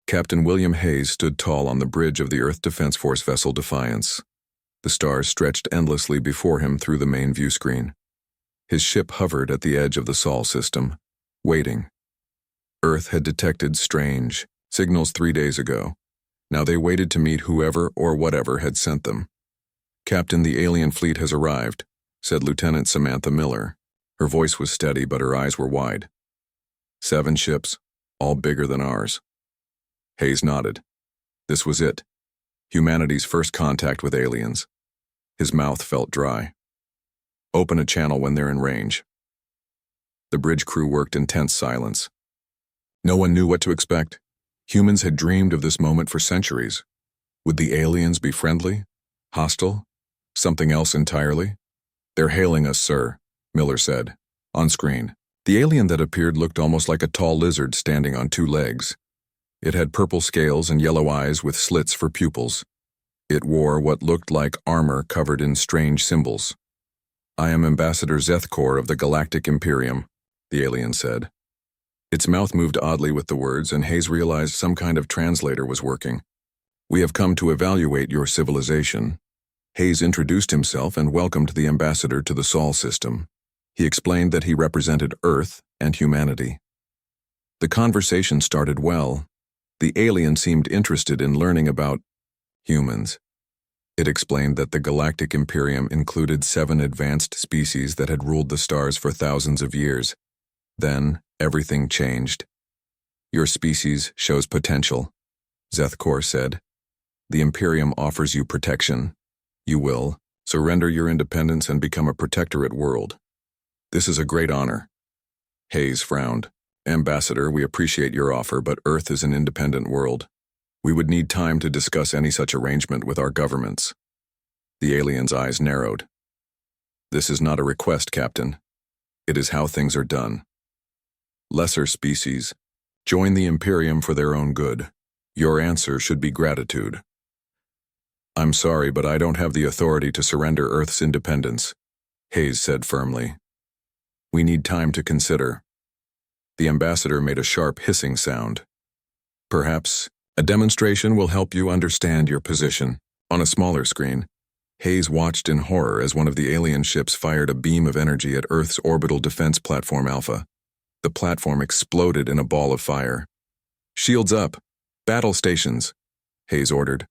Captain William Hayes stood tall on the bridge of the Earth Defense Force vessel Defiance. The stars stretched endlessly before him through the main view screen. His ship hovered at the edge of the Sol system, waiting. Earth had detected strange signals 3 days ago. Now they waited to meet whoever or whatever had sent them. "Captain, the alien fleet has arrived," said Lieutenant Samantha Miller. Her voice was steady, but her eyes were wide. 7 ships, all bigger than ours. Hayes nodded. This was it. Humanity's first contact with aliens. His mouth felt dry. "Open a channel when they're in range." The bridge crew worked in tense silence. No one knew what to expect. Humans had dreamed of this moment for centuries. Would the aliens be friendly? Hostile? Something else entirely? "They're hailing us, sir," Miller said. On screen, the alien that appeared looked almost like a tall lizard standing on 2 legs. It had purple scales and yellow eyes with slits for pupils. It wore what looked like armor covered in strange symbols. "I am Ambassador Zethkor of the Galactic Imperium," the alien said. Its mouth moved oddly with the words, and Hayes realized some kind of translator was working. "We have come to evaluate your civilization." Hayes introduced himself and welcomed the ambassador to the Sol system. He explained that he represented Earth and humanity. The conversation started well. The alien seemed interested in learning about humans. It explained that the Galactic Imperium included 7 advanced species that had ruled the stars for thousands of years. Then, everything changed. "Your species shows potential," Zethkor said. "The Imperium offers you protection. You will surrender your independence and become a protectorate world. This is a great honor." Hayes frowned. "Ambassador, we appreciate your offer, but Earth is an independent world. We would need time to discuss any such arrangement with our governments." The alien's eyes narrowed. "This is not a request, Captain. It is how things are done. Lesser species join the Imperium for their own good. Your answer should be gratitude." "I'm sorry, but I don't have the authority to surrender Earth's independence," Hayes said firmly. "We need time to consider." The ambassador made a sharp hissing sound. "Perhaps a demonstration will help you understand your position." On a smaller screen, Hayes watched in horror as one of the alien ships fired a beam of energy at Earth's orbital defense platform Alpha. The platform exploded in a ball of fire. "Shields up! Battle stations!" Hayes ordered.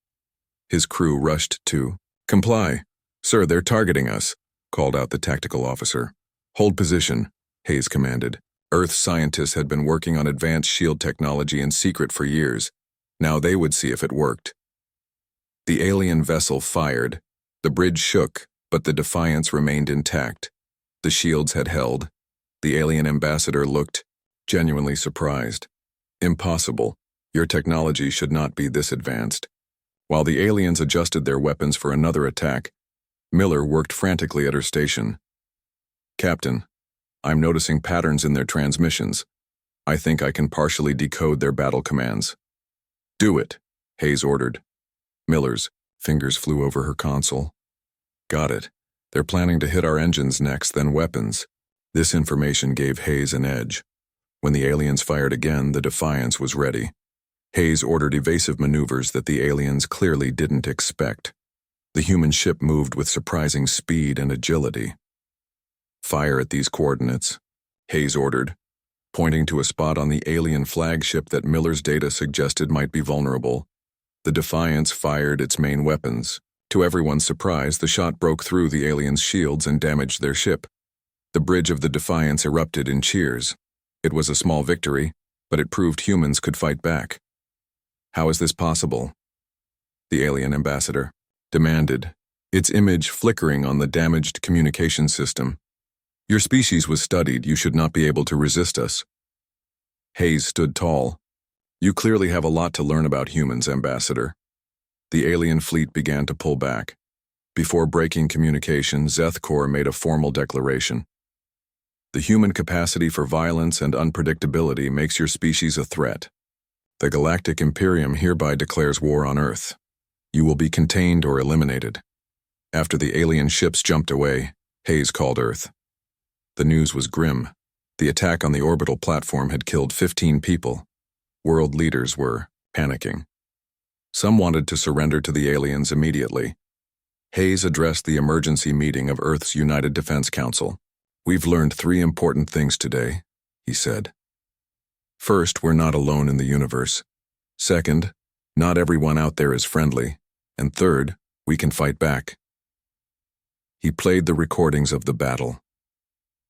His crew rushed to comply. "Sir, they're targeting us," called out the tactical officer. "Hold position," Hayes commanded. Earth scientists had been working on advanced shield technology in secret for years. Now they would see if it worked. The alien vessel fired. The bridge shook, but the Defiance remained intact. The shields had held. The alien ambassador looked genuinely surprised. "Impossible. Your technology should not be this advanced." While the aliens adjusted their weapons for another attack, Miller worked frantically at her station. "Captain, I'm noticing patterns in their transmissions. I think I can partially decode their battle commands." "Do it," Hayes ordered. Miller's fingers flew over her console. "Got it. They're planning to hit our engines next, then weapons." This information gave Hayes an edge. When the aliens fired again, the Defiance was ready. Hayes ordered evasive maneuvers that the aliens clearly didn't expect. The human ship moved with surprising speed and agility. "Fire at these coordinates," Hayes ordered, pointing to a spot on the alien flagship that Miller's data suggested might be vulnerable. The Defiance fired its main weapons. To everyone's surprise, the shot broke through the aliens' shields and damaged their ship. The bridge of the Defiance erupted in cheers. It was a small victory, but it proved humans could fight back. "How is this possible?" the alien ambassador demanded, its image flickering on the damaged communication system. "Your species was studied. You should not be able to resist us." Hayes stood tall. "You clearly have a lot to learn about humans, Ambassador." The alien fleet began to pull back. Before breaking communication, Zethkor made a formal declaration. "The human capacity for violence and unpredictability makes your species a threat. The Galactic Imperium hereby declares war on Earth. You will be contained or eliminated." After the alien ships jumped away, Hayes called Earth. The news was grim. The attack on the orbital platform had killed 15 people. World leaders were panicking. Some wanted to surrender to the aliens immediately. Hayes addressed the emergency meeting of Earth's United Defense Council. "We've learned 3 important things today," he said. "First, we're not alone in the universe. Second, not everyone out there is friendly. And third, we can fight back." He played the recordings of the battle.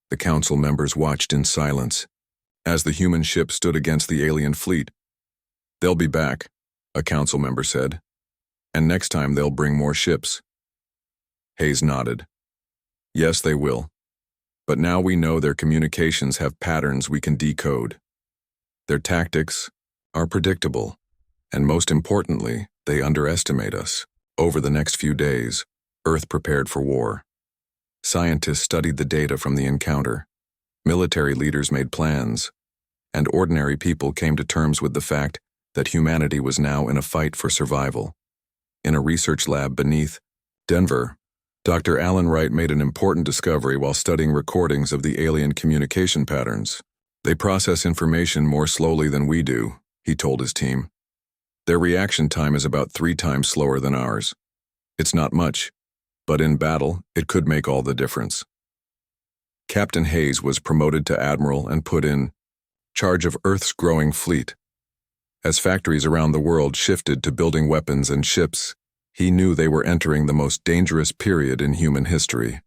The council members watched in silence as the human ship stood against the alien fleet. "They'll be back," a council member said. "And next time they'll bring more ships." Hayes nodded. "Yes, they will. But now we know their communications have patterns we can decode. Their tactics are predictable, and most importantly, they underestimate us." Over the next few days, Earth prepared for war. Scientists studied the data from the encounter. Military leaders made plans, and ordinary people came to terms with the fact that humanity was now in a fight for survival. In a research lab beneath Denver, Dr. Alan Wright made an important discovery while studying recordings of the alien communication patterns. "They process information more slowly than we do," he told his team. "Their reaction time is about 3 times slower than ours. It's not much, but in battle, it could make all the difference." Captain Hayes was promoted to admiral and put in charge of Earth's growing fleet. As factories around the world shifted to building weapons and ships, he knew they were entering the most dangerous period in human history.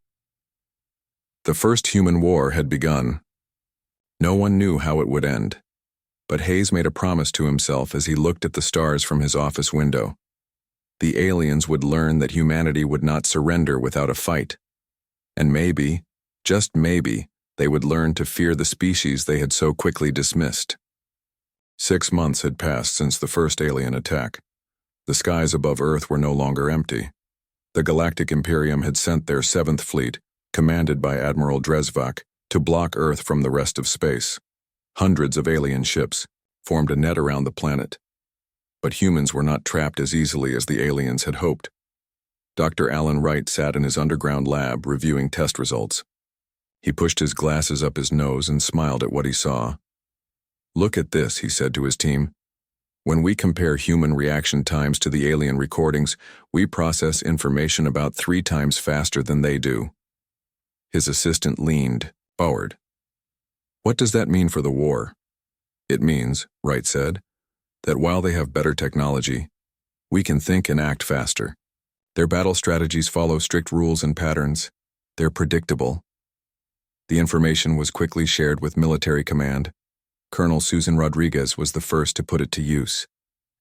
The first human war had begun. No one knew how it would end, but Hayes made a promise to himself as he looked at the stars from his office window. The aliens would learn that humanity would not surrender without a fight. And maybe, just maybe, they would learn to fear the species they had so quickly dismissed. 6 months had passed since the first alien attack. The skies above Earth were no longer empty. The Galactic Imperium had sent their 7th Fleet, commanded by Admiral Dresvak, to block Earth from the rest of space. Hundreds of alien ships formed a net around the planet. But humans were not trapped as easily as the aliens had hoped. Dr. Alan Wright sat in his underground lab reviewing test results. He pushed his glasses up his nose and smiled at what he saw. "Look at this," he said to his team. "When we compare human reaction times to the alien recordings, we process information about 3 times faster than they do." His assistant leaned forward. "What does that mean for the war?" "It means," Wright said, "that while they have better technology, we can think and act faster. Their battle strategies follow strict rules and patterns. They're predictable." The information was quickly shared with military command. Colonel Susan Rodriguez was the first to put it to use.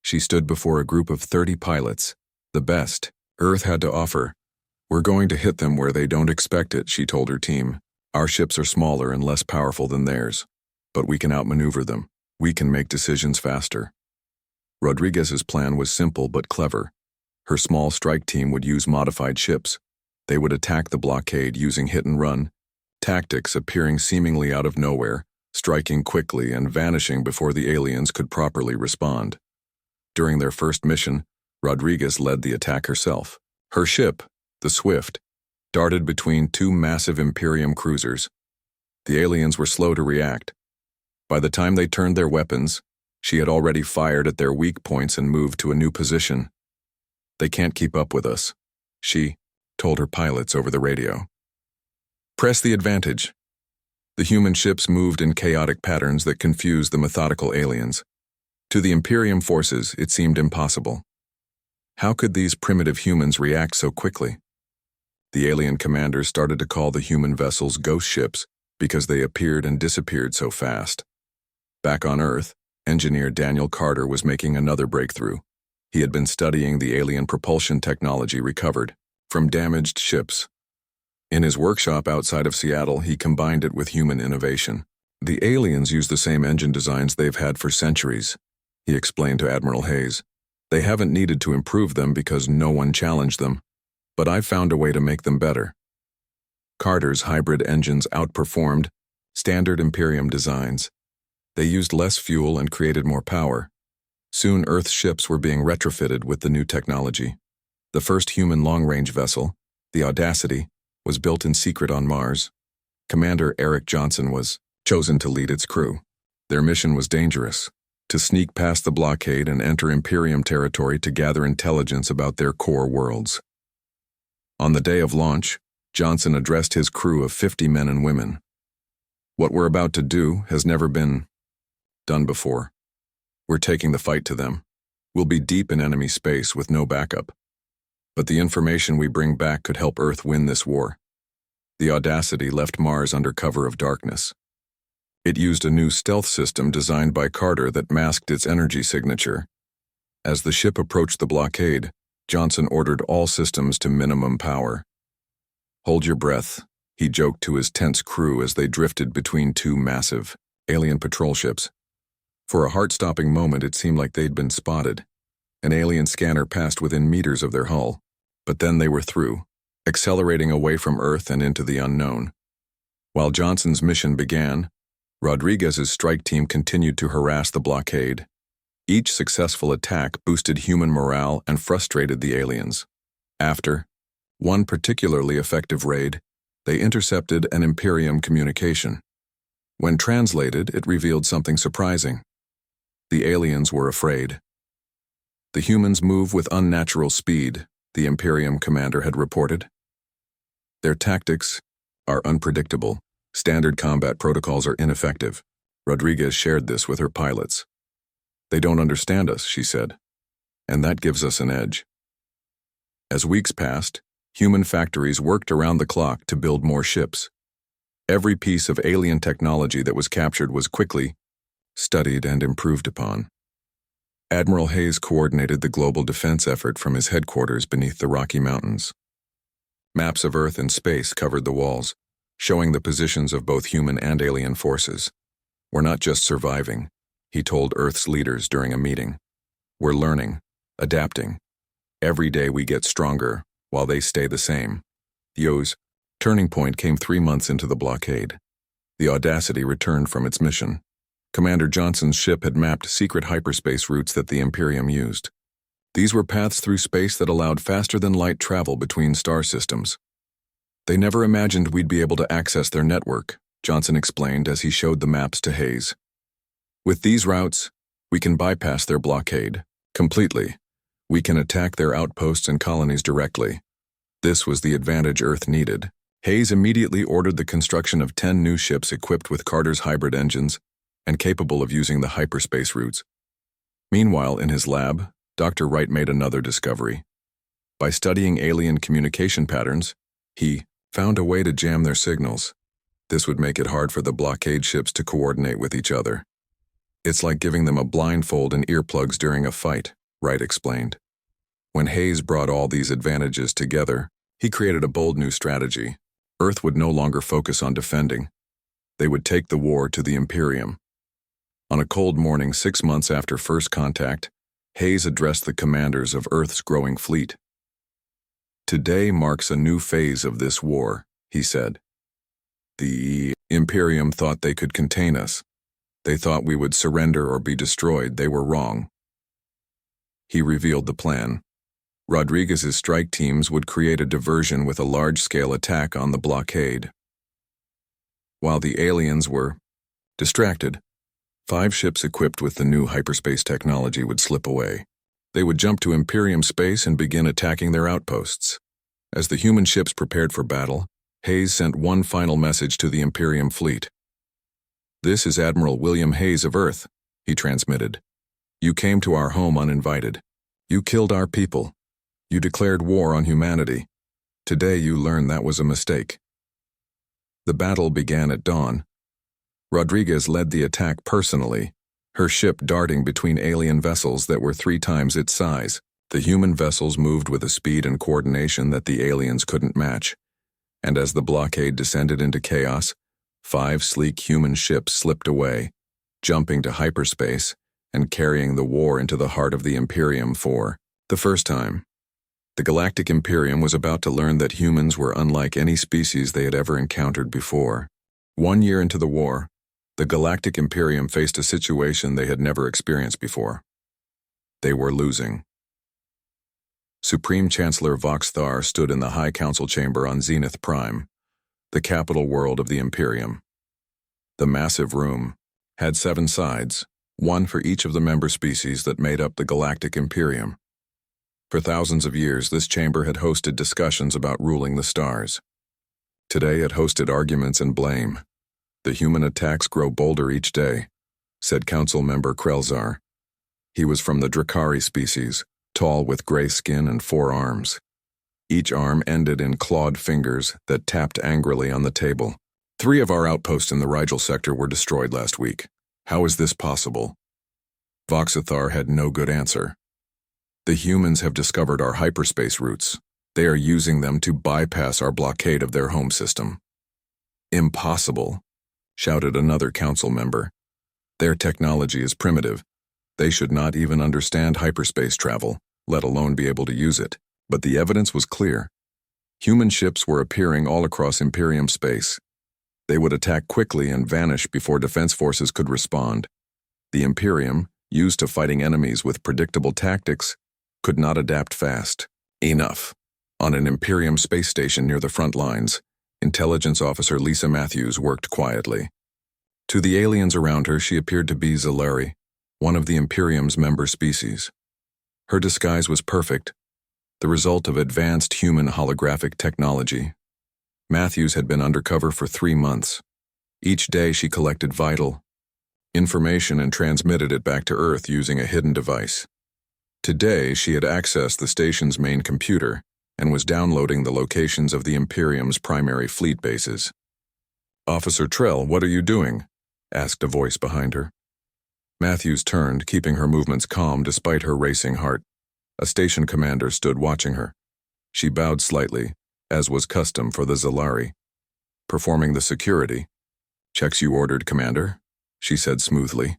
She stood before a group of 30 pilots, the best Earth had to offer. "We're going to hit them where they don't expect it," she told her team. "Our ships are smaller and less powerful than theirs, but we can outmaneuver them. We can make decisions faster." Rodriguez's plan was simple but clever. Her small strike team would use modified ships. They would attack the blockade using hit-and-run tactics, appearing seemingly out of nowhere, striking quickly and vanishing before the aliens could properly respond. During their first mission, Rodriguez led the attack herself. Her ship, the Swift, darted between 2 massive Imperium cruisers. The aliens were slow to react. By the time they turned their weapons, she had already fired at their weak points and moved to a new position. "They can't keep up with us," she told her pilots over the radio. "Press the advantage." The human ships moved in chaotic patterns that confused the methodical aliens. To the Imperium forces, it seemed impossible. How could these primitive humans react so quickly? The alien commanders started to call the human vessels ghost ships because they appeared and disappeared so fast. Back on Earth, engineer Daniel Carter was making another breakthrough. He had been studying the alien propulsion technology recovered from damaged ships. In his workshop outside of Seattle, he combined it with human innovation. "The aliens use the same engine designs they've had for centuries," he explained to Admiral Hayes. "They haven't needed to improve them because no one challenged them, but I've found a way to make them better." Carter's hybrid engines outperformed standard Imperium designs. They used less fuel and created more power. Soon Earth's ships were being retrofitted with the new technology. The first human long-range vessel, the Audacity, was built in secret on Mars. Commander Eric Johnson was chosen to lead its crew. Their mission was dangerous. to sneak past the blockade and enter Imperium territory to gather intelligence about their core worlds. On the day of launch, Johnson addressed his crew of 50 men and women. What we're about to do has never been done before. We're taking the fight to them. We'll be deep in enemy space with no backup. But the information we bring back could help Earth win this war. The Audacity left Mars under cover of darkness. It used a new stealth system designed by Carter that masked its energy signature. As the ship approached the blockade, Johnson ordered all systems to minimum power. "Hold your breath," he joked to his tense crew as they drifted between two massive alien patrol ships. For a heart-stopping moment, it seemed like they'd been spotted. An alien scanner passed within meters of their hull, but then they were through, accelerating away from Earth and into the unknown. While Johnson's mission began, Rodriguez's strike team continued to harass the blockade. Each successful attack boosted human morale and frustrated the aliens. After one particularly effective raid, they intercepted an Imperium communication. When translated, it revealed something surprising. The aliens were afraid. "The humans move with unnatural speed," the Imperium commander had reported. "Their tactics are unpredictable. Standard combat protocols are ineffective." Rodriguez shared this with her pilots. "They don't understand us," she said, "and that gives us an edge." As weeks passed, human factories worked around the clock to build more ships. Every piece of alien technology that was captured was quickly studied and improved upon. Admiral Hayes coordinated the global defense effort from his headquarters beneath the Rocky Mountains. Maps of Earth and space covered the walls, showing the positions of both human and alien forces. "We're not just surviving," he told Earth's leaders during a meeting. "We're learning, adapting. Every day we get stronger, while they stay the same." Yo's turning point came 3 months into the blockade. The Audacity returned from its mission. Commander Johnson's ship had mapped secret hyperspace routes that the Imperium used. These were paths through space that allowed faster-than-light travel between star systems. "They never imagined we'd be able to access their network," Johnson explained as he showed the maps to Hayes. "With these routes, we can bypass their blockade completely. We can attack their outposts and colonies directly." This was the advantage Earth needed. Hayes immediately ordered the construction of 10 new ships equipped with Carter's hybrid engines and capable of using the hyperspace routes. Meanwhile, in his lab, Dr. Wright made another discovery. By studying alien communication patterns, he found a way to jam their signals. This would make it hard for the blockade ships to coordinate with each other. "It's like giving them a blindfold and earplugs during a fight," Wright explained. When Hayes brought all these advantages together, he created a bold new strategy. Earth would no longer focus on defending. They would take the war to the Imperium. On a cold morning 6 months after first contact, Hayes addressed the commanders of Earth's growing fleet. "Today marks a new phase of this war," he said. "The Imperium thought they could contain us. They thought we would surrender or be destroyed. They were wrong." He revealed the plan. Rodriguez's strike teams would create a diversion with a large-scale attack on the blockade. While the aliens were distracted, 5 ships equipped with the new hyperspace technology would slip away. They would jump to Imperium space and begin attacking their outposts. As the human ships prepared for battle, Hayes sent one final message to the Imperium fleet. "This is Admiral William Hayes of Earth," he transmitted. "You came to our home uninvited. You killed our people. You declared war on humanity. Today you learn that was a mistake." The battle began at dawn. Rodriguez led the attack personally, her ship darting between alien vessels that were 3 times its size. The human vessels moved with a speed and coordination that the aliens couldn't match. And as the blockade descended into chaos, 5 sleek human ships slipped away, jumping to hyperspace and carrying the war into the heart of the Imperium for the first time. The Galactic Imperium was about to learn that humans were unlike any species they had ever encountered before. 1 year into the war, the Galactic Imperium faced a situation they had never experienced before. They were losing. Supreme Chancellor Vox Thar stood in the High Council chamber on Zenith Prime, the capital world of the Imperium. The massive room had 7 sides, one for each of the member species that made up the Galactic Imperium. For thousands of years, this chamber had hosted discussions about ruling the stars. Today, it hosted arguments and blame. The human attacks grow bolder each day, said Council Member Krelzar. He was from the Drakari species, tall with gray skin and 4 arms. Each arm ended in clawed fingers that tapped angrily on the table. 3 of our outposts in the Rigel sector were destroyed last week. How is this possible? Voxathar had no good answer. The humans have discovered our hyperspace routes. They are using them to bypass our blockade of their home system. Impossible, shouted another council member. Their technology is primitive. They should not even understand hyperspace travel, let alone be able to use it. But the evidence was clear. Human ships were appearing all across Imperium space. They would attack quickly and vanish before defense forces could respond. The Imperium, used to fighting enemies with predictable tactics, could not adapt fast. Enough. On an Imperium space station near the front lines, Intelligence Officer Lisa Matthews worked quietly. To the aliens around her, she appeared to be Zalari, one of the Imperium's member species. Her disguise was perfect, the result of advanced human holographic technology. Matthews had been undercover for 3 months. Each day she collected vital information and transmitted it back to Earth using a hidden device. Today she had accessed the station's main computer and was downloading the locations of the Imperium's primary fleet bases. "Officer Trell, what are you doing?" asked a voice behind her. Matthews turned, keeping her movements calm despite her racing heart. A station commander stood watching her. She bowed slightly, as was custom for the Zalari. "Performing the security." "Checks you ordered, Commander," she said smoothly.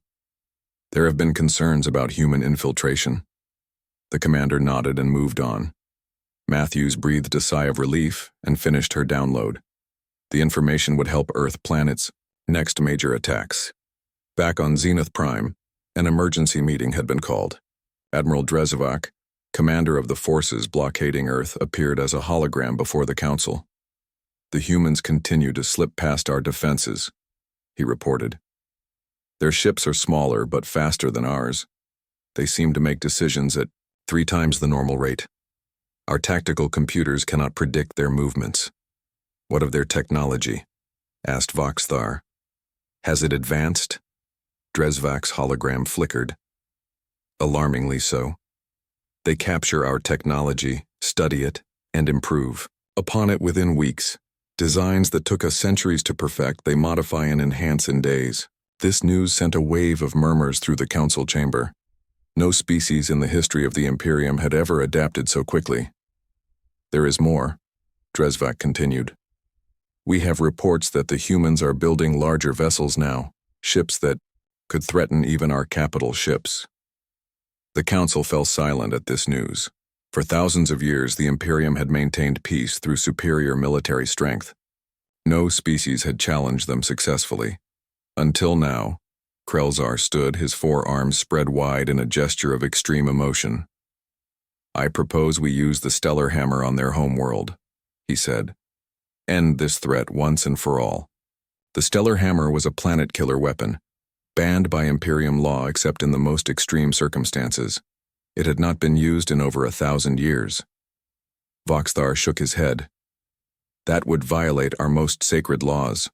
"There have been concerns about human infiltration." The commander nodded and moved on. Matthews breathed a sigh of relief and finished her download. The information would help Earth plan its next major attacks. Back on Zenith Prime, an emergency meeting had been called. Admiral Drezevak, commander of the forces blockading Earth, appeared as a hologram before the council. "The humans continue to slip past our defenses," he reported. "Their ships are smaller but faster than ours. They seem to make decisions at 3 times the normal rate. Our tactical computers cannot predict their movements." "What of their technology?" asked Voxthar. "Has it advanced?" Drezvak's hologram flickered. "Alarmingly so. They capture our technology, study it, and improve upon it within weeks. Designs that took us centuries to perfect, they modify and enhance in days." This news sent a wave of murmurs through the council chamber. No species in the history of the Imperium had ever adapted so quickly. "There is more," Drezvak continued. "We have reports that the humans are building larger vessels now, ships that could threaten even our capital ships." The council fell silent at this news. For thousands of years, the Imperium had maintained peace through superior military strength. No species had challenged them successfully. Until now, Krelzar stood, his 4 arms spread wide in a gesture of extreme emotion. "I propose we use the stellar hammer on their homeworld," he said. "End this threat once and for all." The stellar hammer was a planet-killer weapon, banned by Imperium law except in the most extreme circumstances. It had not been used in over 1,000 years. Voxthar shook his head. "That would violate our most sacred laws.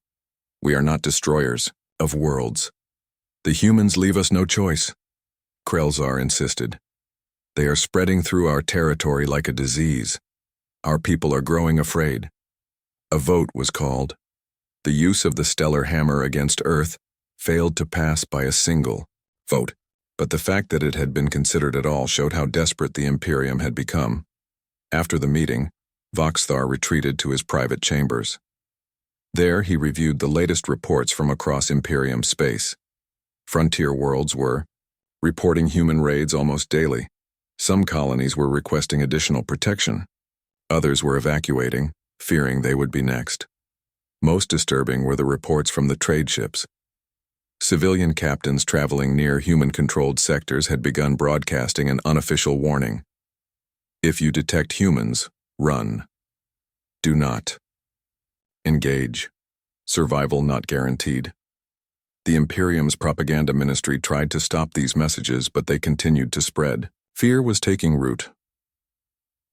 We are not destroyers of worlds. The humans leave us no choice," Krelzar insisted. "They are spreading through our territory like a disease. Our people are growing afraid." A vote was called. The use of the stellar hammer against Earth failed to pass by a single vote, but the fact that it had been considered at all showed how desperate the Imperium had become. After the meeting, Voxthar retreated to his private chambers. There he reviewed the latest reports from across Imperium space. Frontier worlds were reporting human raids almost daily. Some colonies were requesting additional protection. Others were evacuating, fearing they would be next. Most disturbing were the reports from the trade ships. Civilian captains traveling near human-controlled sectors had begun broadcasting an unofficial warning. "If you detect humans, run. Do not engage. Survival not guaranteed." The Imperium's propaganda ministry tried to stop these messages, but they continued to spread. Fear was taking root.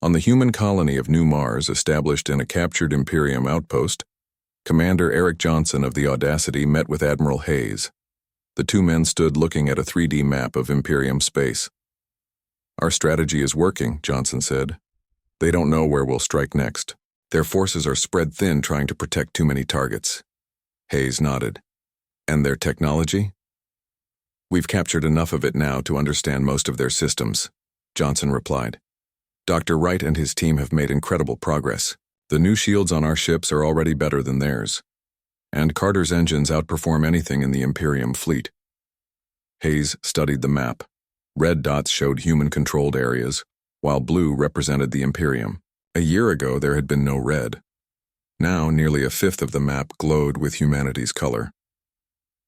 On the human colony of New Mars, established in a captured Imperium outpost, Commander Eric Johnson of the Audacity met with Admiral Hayes. The two men stood looking at a 3D map of Imperium space. "Our strategy is working," Johnson said. "They don't know where we'll strike next. Their forces are spread thin trying to protect too many targets." Hayes nodded. "And their technology?" "We've captured enough of it now to understand most of their systems," Johnson replied. "Dr. Wright and his team have made incredible progress. The new shields on our ships are already better than theirs. And Carter's engines outperform anything in the Imperium fleet." Hayes studied the map. Red dots showed human-controlled areas, while blue represented the Imperium. A year ago, there had been no red. Now, nearly a fifth of the map glowed with humanity's color.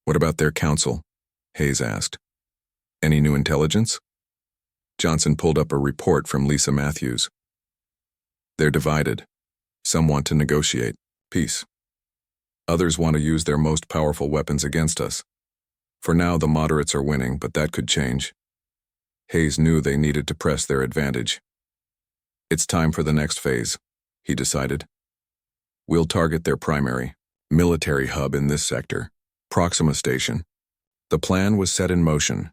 "What about their council?" Hayes asked. "Any new intelligence?" Johnson pulled up a report from Lisa Matthews. "They're divided. Some want to negotiate peace. Others want to use their most powerful weapons against us. For now, the moderates are winning, but that could change." Hayes knew they needed to press their advantage. "It's time for the next phase," he decided. "We'll target their primary, military hub in this sector, Proxima Station." The plan was set in motion.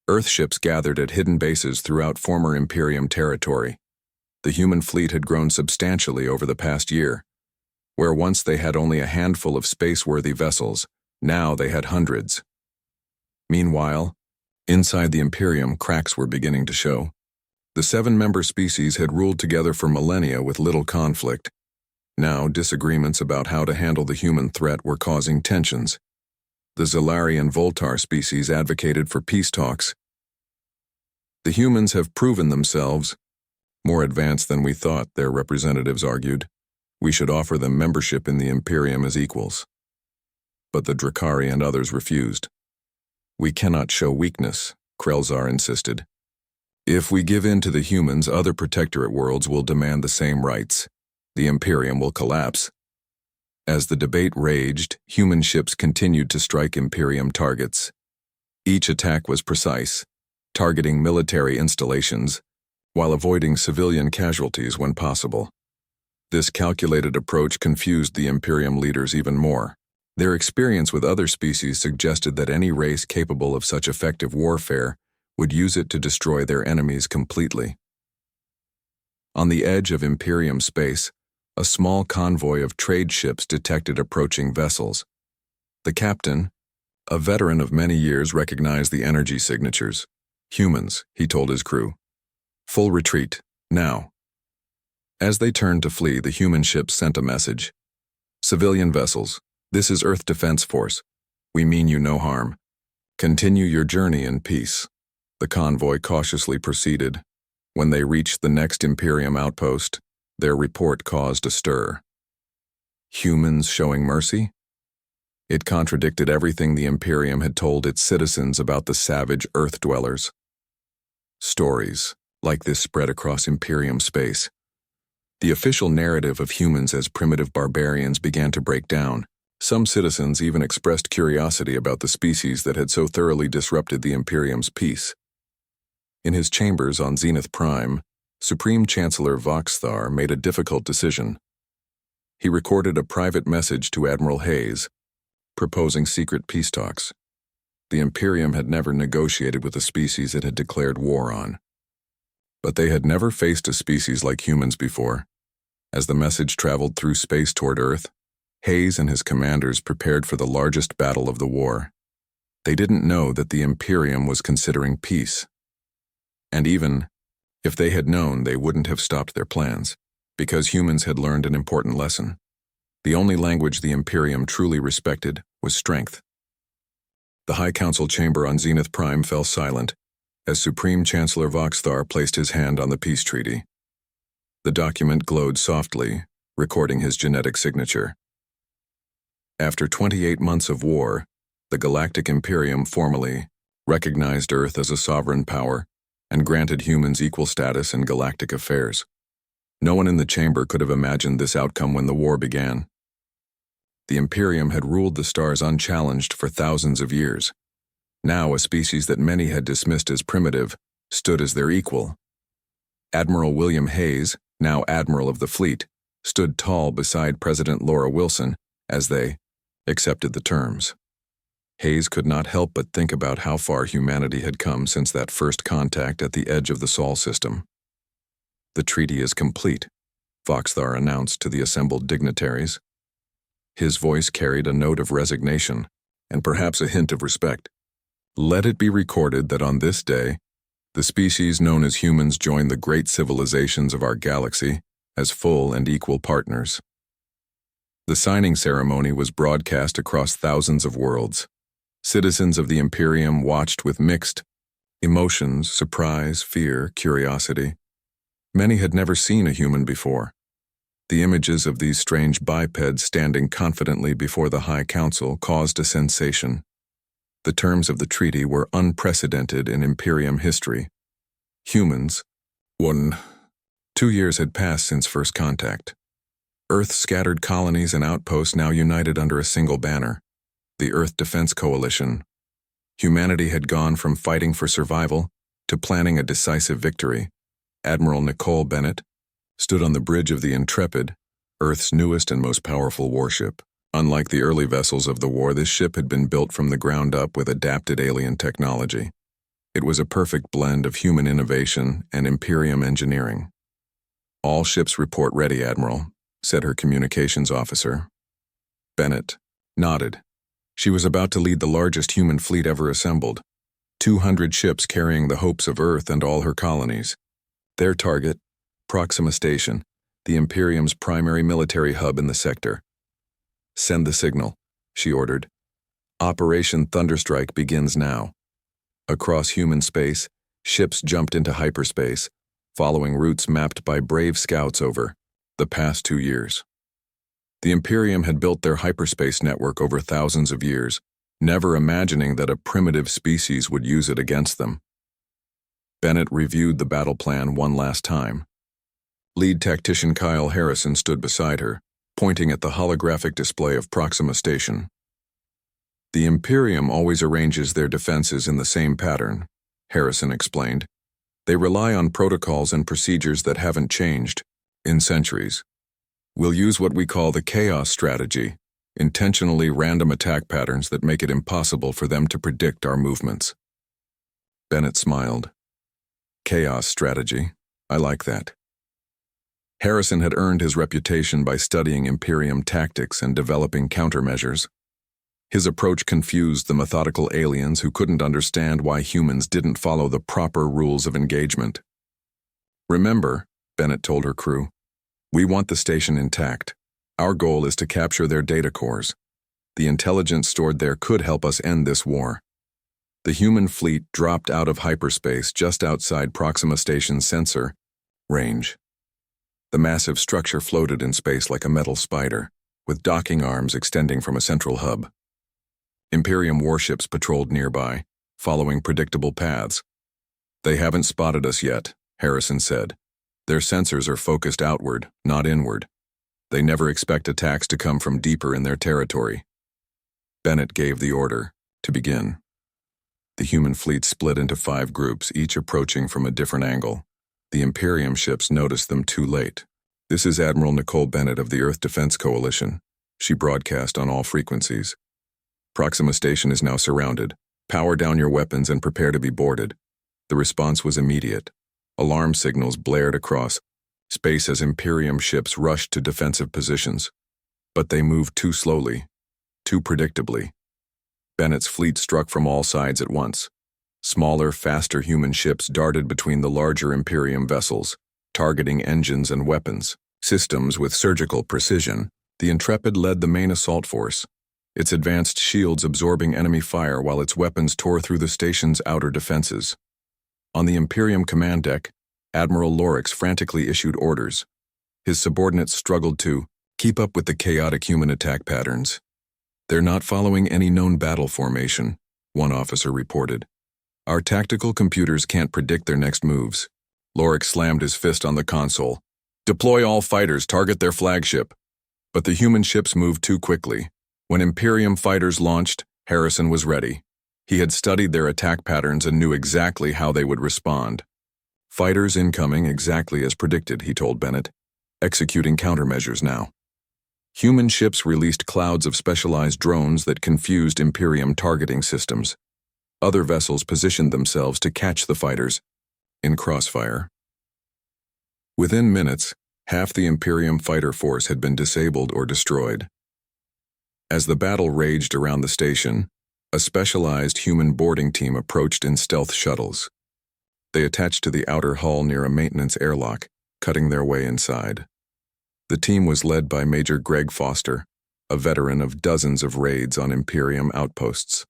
Earth ships gathered at hidden bases throughout former Imperium territory. The human fleet had grown substantially over the past year. Where once they had only a handful of space-worthy vessels, now they had hundreds. Meanwhile, inside the Imperium, cracks were beginning to show. The 7-member species had ruled together for millennia with little conflict. Now, disagreements about how to handle the human threat were causing tensions. The Zellarian Voltar species advocated for peace talks. "The humans have proven themselves more advanced than we thought," their representatives argued. "We should offer them membership in the Imperium as equals." But the Drakari and others refused. "We cannot show weakness," Krelzar insisted. "If we give in to the humans, other protectorate worlds will demand the same rights. The Imperium will collapse." As the debate raged, human ships continued to strike Imperium targets. Each attack was precise, targeting military installations, while avoiding civilian casualties when possible. This calculated approach confused the Imperium leaders even more. Their experience with other species suggested that any race capable of such effective warfare would use it to destroy their enemies completely. On the edge of Imperium space, a small convoy of trade ships detected approaching vessels. The captain, a veteran of many years, recognized the energy signatures. "Humans," he told his crew. "Full retreat, now." As they turned to flee, the human ships sent a message. "Civilian vessels, this is Earth Defense Force. We mean you no harm. Continue your journey in peace." The convoy cautiously proceeded. When they reached the next Imperium outpost, their report caused a stir. Humans showing mercy? It contradicted everything the Imperium had told its citizens about the savage Earth dwellers. Stories like this spread across Imperium space. The official narrative of humans as primitive barbarians began to break down. Some citizens even expressed curiosity about the species that had so thoroughly disrupted the Imperium's peace. In his chambers on Zenith Prime, Supreme Chancellor Voxthar made a difficult decision. He recorded a private message to Admiral Hayes, proposing secret peace talks. The Imperium had never negotiated with a species it had declared war on. But they had never faced a species like humans before. As the message traveled through space toward Earth, Hayes and his commanders prepared for the largest battle of the war. They didn't know that the Imperium was considering peace. And even if they had known, they wouldn't have stopped their plans, because humans had learned an important lesson. The only language the Imperium truly respected was strength. The High Council chamber on Zenith Prime fell silent as Supreme Chancellor Voxthar placed his hand on the peace treaty. The document glowed softly, recording his genetic signature. After 28 months of war, the Galactic Imperium formally recognized Earth as a sovereign power and granted humans equal status in galactic affairs. No one in the chamber could have imagined this outcome when the war began. The Imperium had ruled the stars unchallenged for thousands of years. Now a species that many had dismissed as primitive stood as their equal. Admiral William Hayes, now Admiral of the Fleet, stood tall beside President Laura Wilson as they accepted the terms. Hayes could not help but think about how far humanity had come since that first contact at the edge of the Sol system. "The treaty is complete," Foxthar announced to the assembled dignitaries. His voice carried a note of resignation and perhaps a hint of respect. "Let it be recorded that on this day, the species known as humans joined the great civilizations of our galaxy as full and equal partners." The signing ceremony was broadcast across thousands of worlds. Citizens of the Imperium watched with mixed emotions: surprise, fear, curiosity. Many had never seen a human before. The images of these strange bipeds standing confidently before the High Council caused a sensation. The terms of the treaty were unprecedented in Imperium history. Humans. 2 years had passed since first contact. Earth's scattered colonies and outposts now united under a single banner, the Earth Defense Coalition. Humanity had gone from fighting for survival to planning a decisive victory. Admiral Nicole Bennett stood on the bridge of the Intrepid, Earth's newest and most powerful warship. Unlike the early vessels of the war, this ship had been built from the ground up with adapted alien technology. It was a perfect blend of human innovation and Imperium engineering. "All ships report ready, Admiral," said her communications officer. Bennett nodded. She was about to lead the largest human fleet ever assembled, 200 ships carrying the hopes of Earth and all her colonies. Their target, Proxima Station, the Imperium's primary military hub in the sector. "Send the signal," she ordered. "Operation Thunderstrike begins now." Across human space, ships jumped into hyperspace, following routes mapped by brave scouts over the past 2 years. The Imperium had built their hyperspace network over thousands of years, never imagining that a primitive species would use it against them. Bennett reviewed the battle plan one last time. Lead tactician Kyle Harrison stood beside her, pointing at the holographic display of Proxima Station. "The Imperium always arranges their defenses in the same pattern," Harrison explained. "They rely on protocols and procedures that haven't changed in centuries. We'll use what we call the chaos strategy, intentionally random attack patterns that make it impossible for them to predict our movements." Bennett smiled. "Chaos strategy. I like that." Harrison had earned his reputation by studying Imperium tactics and developing countermeasures. His approach confused the methodical aliens who couldn't understand why humans didn't follow the proper rules of engagement. "Remember," Bennett told her crew, "we want the station intact. Our goal is to capture their data cores. The intelligence stored there could help us end this war." The human fleet dropped out of hyperspace just outside Proxima Station's sensor range. The massive structure floated in space like a metal spider, with docking arms extending from a central hub. Imperium warships patrolled nearby, following predictable paths. "They haven't spotted us yet," Harrison said. "Their sensors are focused outward, not inward. They never expect attacks to come from deeper in their territory." Bennett gave the order to begin. The human fleet split into 5 groups, each approaching from a different angle. The Imperium ships noticed them too late. "This is Admiral Nicole Bennett of the Earth Defense Coalition," she broadcast on all frequencies. "Proxima Station is now surrounded. Power down your weapons and prepare to be boarded." The response was immediate. Alarm signals blared across space as Imperium ships rushed to defensive positions. But they moved too slowly, too predictably. Bennett's fleet struck from all sides at once. Smaller, faster human ships darted between the larger Imperium vessels, targeting engines and weapons systems with surgical precision. The Intrepid led the main assault force, its advanced shields absorbing enemy fire while its weapons tore through the station's outer defenses. On the Imperium command deck, Admiral Lorix frantically issued orders. His subordinates struggled to keep up with the chaotic human attack patterns. "They're not following any known battle formation," one officer reported. "Our tactical computers can't predict their next moves." Lorix slammed his fist on the console. "Deploy all fighters, target their flagship." But the human ships moved too quickly, When Imperium fighters launched, Harrison was ready. He had studied their attack patterns and knew exactly how they would respond. Fighters incoming exactly as predicted, he told Bennett, executing countermeasures now. Human ships released clouds of specialized drones that confused Imperium targeting systems. Other vessels positioned themselves to catch the fighters in crossfire. Within minutes, half the Imperium fighter force had been disabled or destroyed. As the battle raged around the station, a specialized human boarding team approached in stealth shuttles. They attached to the outer hull near a maintenance airlock, cutting their way inside. The team was led by Major Greg Foster, a veteran of dozens of raids on Imperium outposts.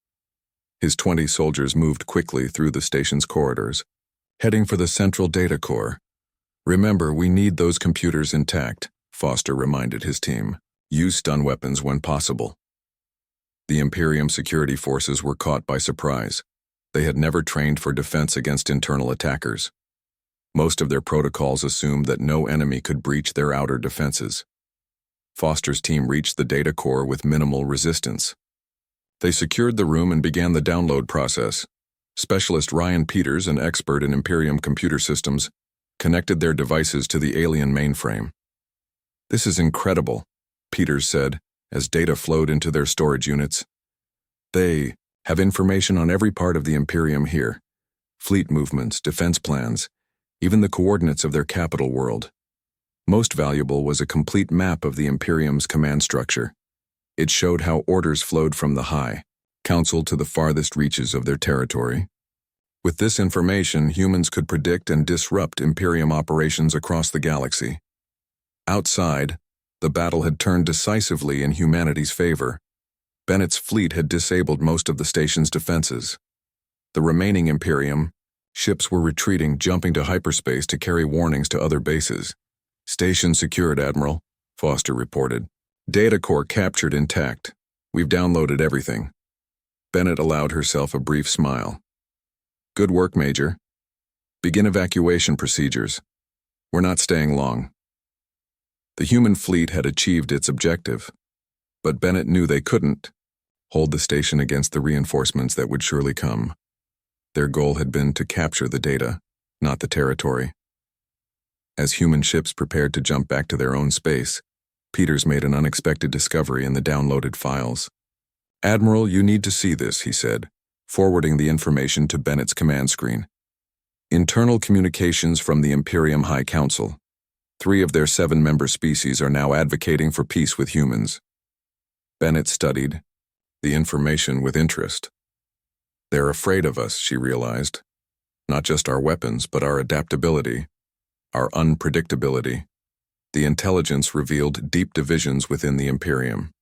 His 20 soldiers moved quickly through the station's corridors, heading for the central data core. "Remember, we need those computers intact," Foster reminded his team. "Use stun weapons when possible." The Imperium security forces were caught by surprise. They had never trained for defense against internal attackers. Most of their protocols assumed that no enemy could breach their outer defenses. Foster's team reached the data core with minimal resistance. They secured the room and began the download process. Specialist Ryan Peters, an expert in Imperium computer systems, connected their devices to the alien mainframe. "This is incredible," Peters said, as data flowed into their storage units. "They have information on every part of the Imperium here. Fleet movements, defense plans, even the coordinates of their capital world. Most valuable was a complete map of the Imperium's command structure. It showed how orders flowed from the High Council to the farthest reaches of their territory. With this information, humans could predict and disrupt Imperium operations across the galaxy. Outside, the battle had turned decisively in humanity's favor. Bennett's fleet had disabled most of the station's defenses. The remaining Imperium ships were retreating, jumping to hyperspace to carry warnings to other bases. "Station secured, Admiral," Foster reported. "Data core captured intact. We've downloaded everything." Bennett allowed herself a brief smile. "Good work, Major. Begin evacuation procedures. We're not staying long." The human fleet had achieved its objective, but Bennett knew they couldn't hold the station against the reinforcements that would surely come. Their goal had been to capture the data, not the territory. As human ships prepared to jump back to their own space, Peters made an unexpected discovery in the downloaded files. "Admiral, you need to see this," he said, forwarding the information to Bennett's command screen. "Internal communications from the Imperium High Council. 3 of their 7-member species are now advocating for peace with humans." Bennett studied the information with interest. "They're afraid of us," she realized. "Not just our weapons, but our adaptability, our unpredictability." The intelligence revealed deep divisions within the Imperium.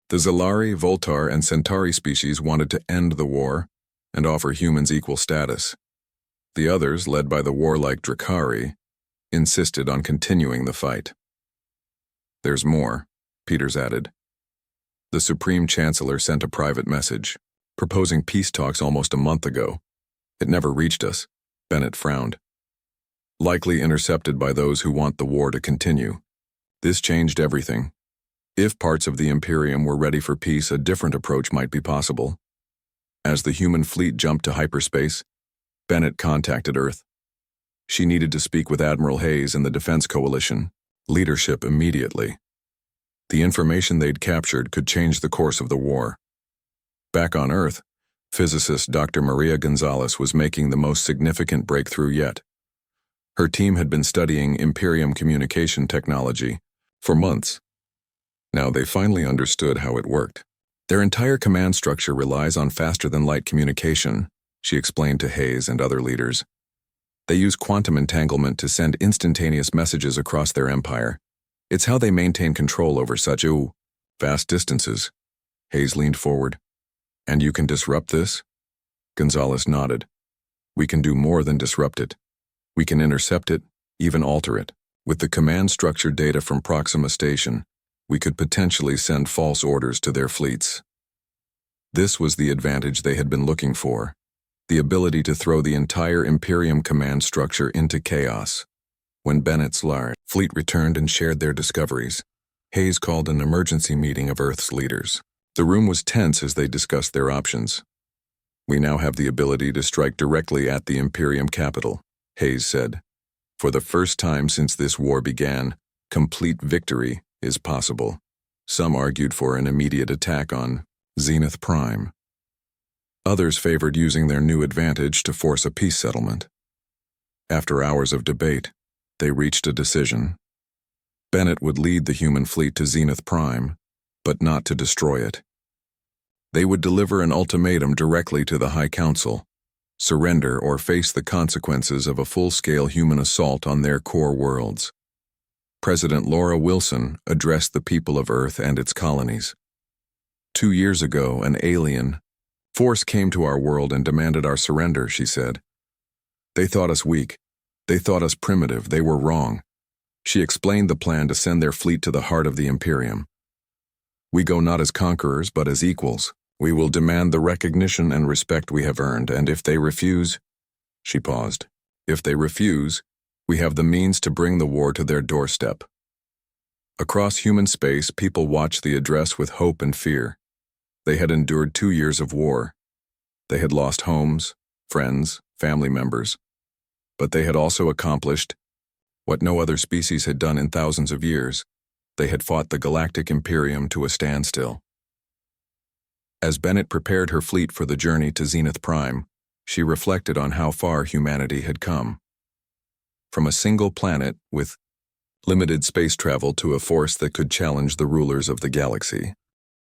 The Zalari, Voltar, and Centauri species wanted to end the war and offer humans equal status. The others, led by the warlike Drakari, insisted on continuing the fight. "There's more," Peters added. "The Supreme Chancellor sent a private message, proposing peace talks almost a month ago. It never reached us." Bennett frowned. "Likely intercepted by those who want the war to continue. This changed everything. If parts of the Imperium were ready for peace, a different approach might be possible." As the human fleet jumped to hyperspace, Bennett contacted Earth. She needed to speak with Admiral Hayes and the Defense Coalition leadership immediately. The information they'd captured could change the course of the war. Back on Earth, physicist Dr. Maria Gonzalez was making the most significant breakthrough yet. Her team had been studying Imperium communication technology for months. Now they finally understood how it worked. "Their entire command structure relies on faster-than-light communication," she explained to Hayes and other leaders. "They use quantum entanglement to send instantaneous messages across their empire. It's how they maintain control over such vast distances." Hayes leaned forward. "And you can disrupt this?" Gonzalez nodded. "We can do more than disrupt it. We can intercept it, even alter it. With the command structure data from Proxima Station, we could potentially send false orders to their fleets." This was the advantage they had been looking for, the ability to throw the entire Imperium command structure into chaos. When Bennett's large fleet returned and shared their discoveries, Hayes called an emergency meeting of Earth's leaders. The room was tense as they discussed their options. "We now have the ability to strike directly at the Imperium capital," Hayes said. "For the first time since this war began, complete victory is possible." Some argued for an immediate attack on Zenith Prime. Others favored using their new advantage to force a peace settlement. After hours of debate, they reached a decision. Bennett would lead the human fleet to Zenith Prime, but not to destroy it. They would deliver an ultimatum directly to the High Council: surrender or face the consequences of a full-scale human assault on their core worlds. President Laura Wilson addressed the people of Earth and its colonies. 2 years ago, an alien force came to our world and demanded our surrender, she said. They thought us weak. They thought us primitive. They were wrong. She explained the plan to send their fleet to the heart of the Imperium. "We go not as conquerors, but as equals. We will demand the recognition and respect we have earned, and if they refuse—" She paused. "If they refuse, we have the means to bring the war to their doorstep." Across human space, people watched the address with hope and fear. They had endured 2 years of war. They had lost homes, friends, family members. But they had also accomplished what no other species had done in thousands of years. They had fought the Galactic Imperium to a standstill. As Bennett prepared her fleet for the journey to Zenith Prime, she reflected on how far humanity had come. From a single planet with limited space travel to a force that could challenge the rulers of the galaxy.